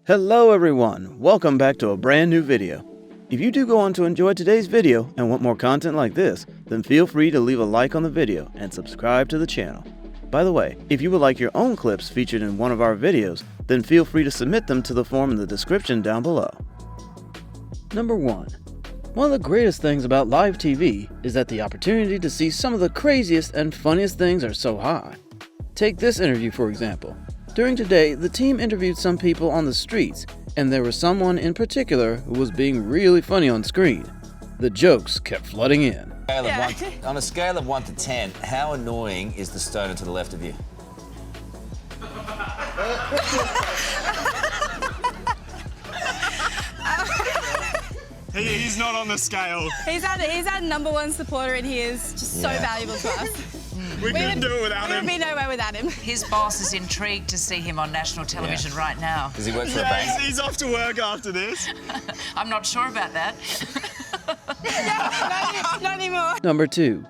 Hello everyone, welcome back to a brand new video. If you do go on to enjoy today's video and want more content like this, then feel free to leave a like on the video and subscribe to the channel. By the way, if you would like your own clips featured in one of our videos, then feel free to submit them to the form in the description down below. Number 1. One of the greatest things about live TV is that the opportunity to see some of the craziest and funniest things are so high. Take this interview for example. During Today, the team interviewed some people on the streets, and there was someone in particular who was being really funny on screen. The jokes kept flooding in. On a scale of 1 to 10, how annoying is the stoner to the left of you? He's not on the scale. He's our number one supporter and he is just so valuable to us. We couldn't do it without him. We would be nowhere without him. His boss is intrigued to see him on national television right now. Does he work for a bank? He's off to work after this. I'm not sure about that. Not anymore. Number 2.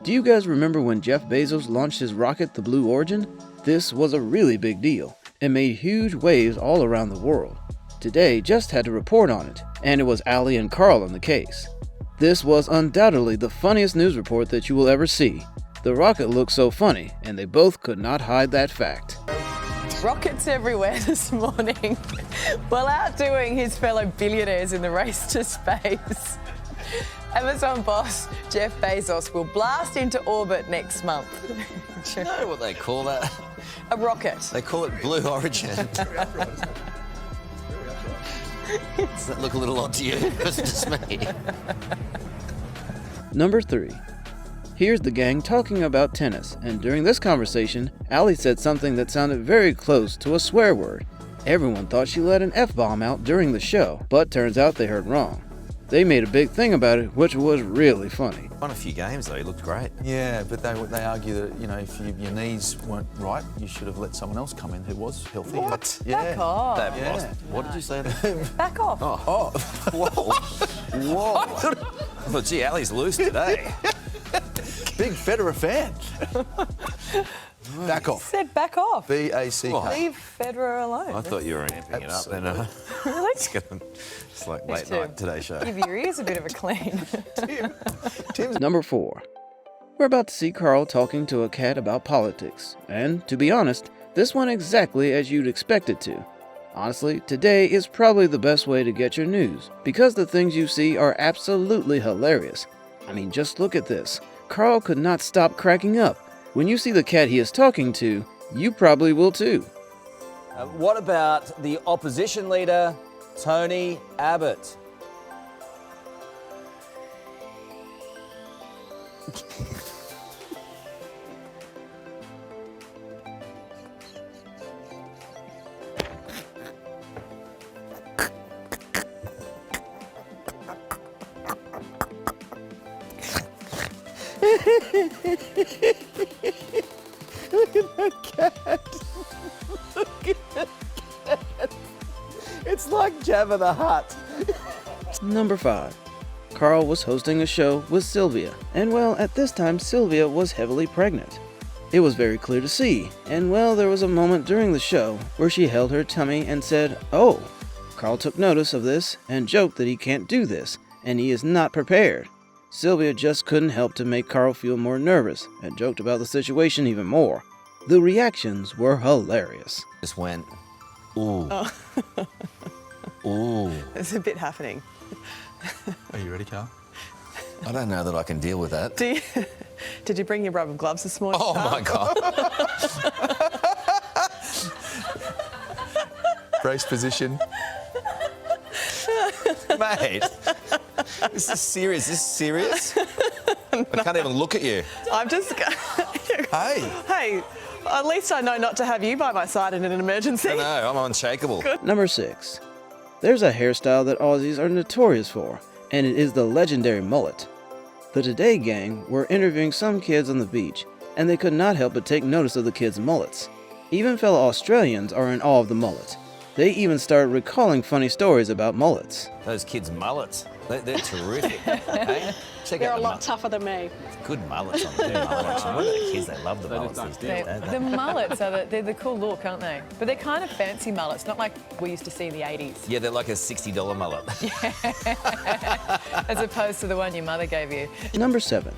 Do you guys remember when Jeff Bezos launched his rocket, the Blue Origin? This was a really big deal. It made huge waves all around the world. Today just had to report on it, and it was Ali and Carl in the case. This was undoubtedly the funniest news report that you will ever see. The rocket looked so funny, and they both could not hide that fact. Rockets everywhere this morning, while outdoing his fellow billionaires in the race to space. Amazon boss Jeff Bezos will blast into orbit next month. You know what they call that? A rocket. They call it Blue Origin. Does that look a little odd to you? It's just me. Number 3. Here's the gang talking about tennis, and during this conversation, Ali said something that sounded very close to a swear word. Everyone thought she let an F-bomb out during the show, but turns out they heard wrong. They made a big thing about it, which was really funny. Won a few games though, he looked great. Yeah, but they argue that, you know, if your knees weren't right, you should have let someone else come in who was healthy. What? Yeah. Back off. They've lost. What did you say there? Back off. Oh, whoa. Whoa. I thought, gee, Ali's loose today. Big Federer fan. Back off. Said back off. B-A-C-K. Leave Federer alone. I thought you were amping it up then. Really? It's like late night Today show. Give your ears a bit of a clean. Number 4. We're about to see Carl talking to a cat about politics, and to be honest, this went exactly as you'd expect it to. Honestly, today is probably the best way to get your news, because the things you see are absolutely hilarious. I mean, just look at this. Carl could not stop cracking up. When you see the cat he is talking to, you probably will too. What about the opposition leader, Tony Abbott? Look at that cat. Look at that cat. It's like Jabba the Hutt. Number 5. Carl was hosting a show with Sylvia, and well, at this time Sylvia was heavily pregnant. It was very clear to see, and well, there was a moment during the show where she held her tummy and said, "Oh." Carl took notice of this and joked that he can't do this, and he is not prepared. Sylvia just couldn't help to make Carl feel more nervous and joked about the situation even more. The reactions were hilarious. Just went, ooh. Ooh. There's a bit happening. Are you ready, Carl? I don't know that I can deal with that. Did you bring your rubber gloves this morning? Oh Carl? my God. Brace position. Mate, this is serious. Is this serious? I can't even look at you. I'm just... Hey. Hey, at least I know not to have you by my side in an emergency. I know, I'm unshakable. Number 6. There's a hairstyle that Aussies are notorious for, and it is the legendary mullet. The Today gang were interviewing some kids on the beach, and they could not help but take notice of the kids' mullets. Even fellow Australians are in awe of the mullet. They even started recalling funny stories about mullets. Those kids' mullets, they're terrific. Hey? Check They're out a the lot tougher than me. good mullets on the mullets. What are the kids? They love the mullets these days. don't they? The mullets they're the cool look, aren't they? But they're kind of fancy mullets, not like we used to see in the 80s, Yeah, they're like a $60 mullet. as opposed to the one your mother gave you. Number 7.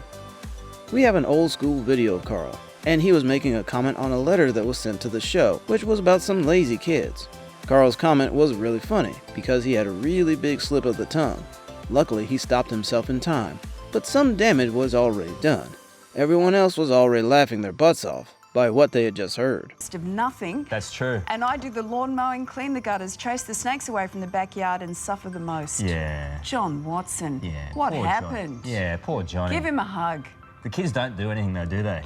We have an old school video of Carl, and he was making a comment on a letter that was sent to the show, which was about some lazy kids. Carl's comment was really funny because he had a really big slip of the tongue. Luckily, he stopped himself in time, but some damage was already done. Everyone else was already laughing their butts off by what they had just heard. Of nothing. That's true. And I do the lawn mowing, clean the gutters, chase the snakes away from the backyard and suffer the most. Yeah. John Watson. Yeah. What poor happened? Johnny. Yeah, poor Johnny. Give him a hug. The kids don't do anything though, do they?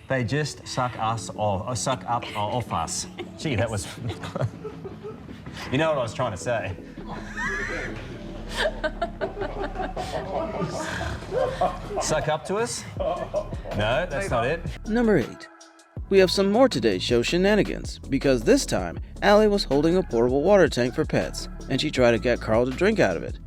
They just suck us off, or suck up off us. Gee, that was... You know what I was trying to say. Suck up to us? No, that's not it. Number 8. We have some more Today Show shenanigans, because this time, Allie was holding a portable water tank for pets, and she tried to get Carl to drink out of it.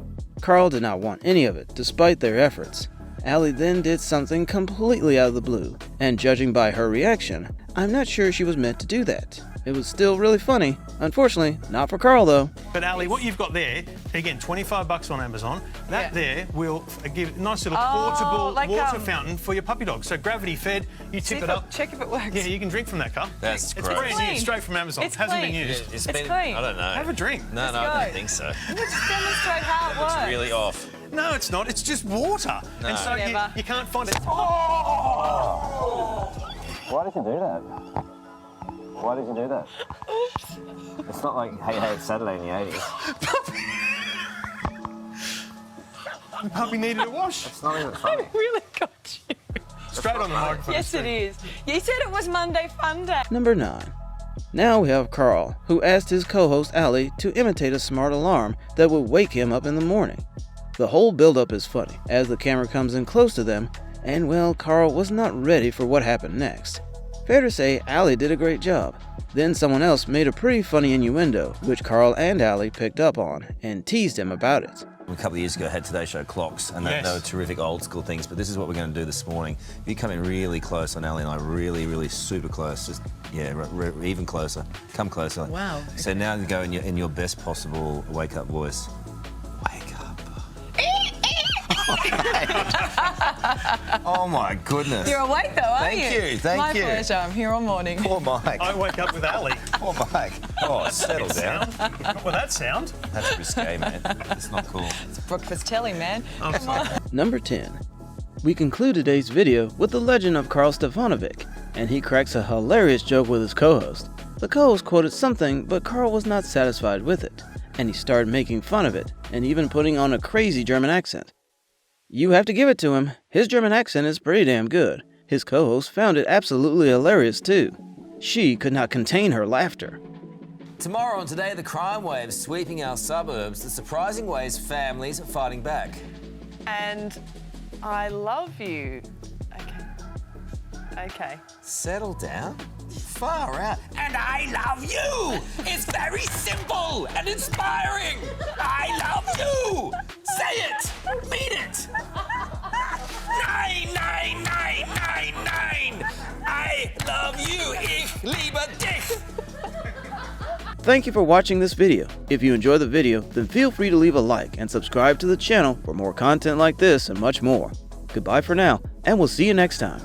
Carl did not want any of it, despite their efforts. Allie then did something completely out of the blue, and judging by her reaction, I'm not sure she was meant to do that. It was still really funny. Unfortunately, not for Carl though. But Ali, what you've got there, again, $25 on Amazon. That there will give a nice little portable like, water fountain for your puppy dog. So gravity fed, you tip it up. Check if it works. Yeah, you can drink from that cup. That's It's great. brand new, clean. straight from Amazon. It's Hasn't clean. been used. It's It's been, clean. I don't know. Have a drink. No, I go. don't think so. Let's demonstrate how it works. It's really off. No, it's not. It's just water. No. And so Never. you can't find it. Why did you do that? Why did you do that? It's not like Hey Hey It's Saturday in the 80s. The puppy needed a wash. It's not even funny. Really got you. Straight on the microphone. Yes, it is. You said it was Monday Fun Day. Number 9. Now we have Carl, who asked his co-host Allie to imitate a smart alarm that would wake him up in the morning. The whole build-up is funny, as the camera comes in close to them, and well, Carl was not ready for what happened next. Fair to say, Allie did a great job. Then someone else made a pretty funny innuendo, which Carl and Allie picked up on, and teased him about it. A couple of years ago, I had Today Show clocks, and Yes. they were terrific old school things, but this is what we're going to do this morning. If you come in really close on Ali and I, really, really super close, just, yeah, even closer. Come closer. Wow. So now you go in your best possible wake-up voice. Wake up. Oh, my goodness. You're awake though, aren't you? Thank you, thank My you. pleasure. I'm here all morning. Poor Mike. I wake up with Ali. Poor Mike. Oh, settle down. Not with that sound. That's risque, man. It's not cool. Breakfast telly, man. Come on. Number 10. We conclude today's video with the legend of Carl Stefanovic, and he cracks a hilarious joke with his co-host. The co-host quoted something, but Carl was not satisfied with it, and he started making fun of it, and even putting on a crazy German accent. You have to give it to him, his German accent is pretty damn good. His co-host found it absolutely hilarious too. She could not contain her laughter. Tomorrow on Today, the crime waves sweeping our suburbs, the surprising ways families are fighting back. And I love you. Okay. Settle down. Far out. And I love you! It's very simple and inspiring! I love you! Say it! Mean it! 99999! I love you! Ich liebe dich! Thank you for watching this video. If you enjoyed the video, then feel free to leave a like and subscribe to the channel for more content like this and much more. Goodbye for now, and we'll see you next time.